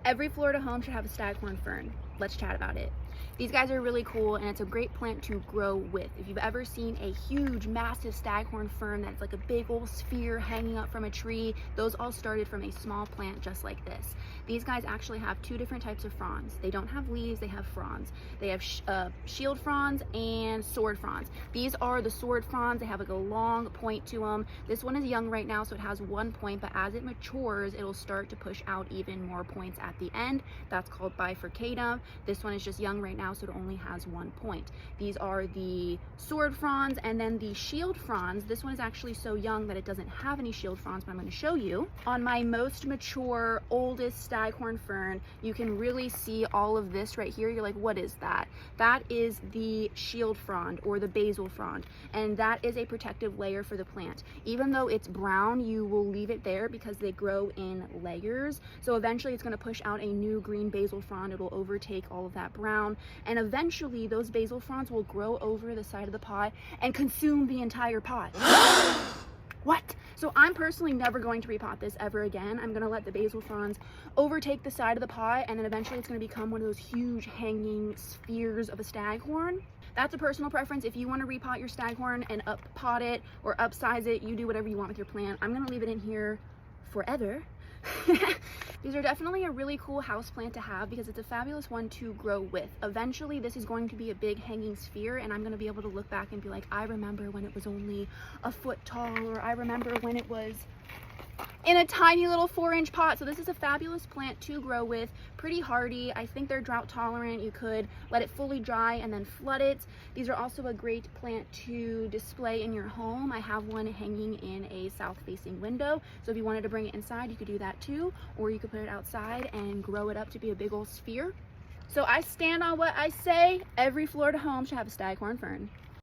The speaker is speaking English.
Every Florida home should have a staghorn fern. Let's chat about it. These guys are really cool, and it's a great plant to grow with. If you've ever seen a huge, massive staghorn fern that's like a big old sphere hanging up from a tree, those all started from a small plant just like this. These guys actually have two different types of fronds. They don't have leaves, they have fronds. They have shield fronds and sword fronds. These are the sword fronds. They have like a long point to them. This one is young right now, so it has one point, but as it matures, it'll start to push out even more points at the end. That's called bifurcatum. This one is just young right now, so it only has one point. These are the sword fronds, and then the shield fronds. This one is actually so young that it doesn't have any shield fronds, but I'm going to show you. On my most mature, oldest staghorn fern, you can really see all of this right here. You're like, what is that? That is the shield frond, or the basal frond, and that is a protective layer for the plant. Even though it's brown, you will leave it there because they grow in layers. So eventually it's going to push out a new green basal frond. It will overtake all of that brown, and eventually those basal fronds will grow over the side of the pot and consume the entire pot. What? So I'm personally never going to repot this ever again. I'm going to let the basal fronds overtake the side of the pot, and then eventually it's going to become one of those huge hanging spheres of a staghorn. That's a personal preference. If you want to repot your staghorn and up pot it or upsize it, you do whatever you want with your plant. I'm going to leave it in here forever. These are definitely a really cool house plant to have because it's a fabulous one to grow with. Eventually this is going to be a big hanging sphere, and I'm going to be able to look back and be like, I remember when it was only a foot tall, or I remember when it was in a tiny little 4-inch pot. So this is a fabulous plant to grow with, pretty hardy. I think they're drought tolerant. You could let it fully dry and then flood it. These are also a great plant to display in your home. I have one hanging in a south facing window, so if you wanted to bring it inside, you could do that too, or you could put it outside and grow it up to be a big old sphere. So I stand on what I say. Every Florida home should have a staghorn fern.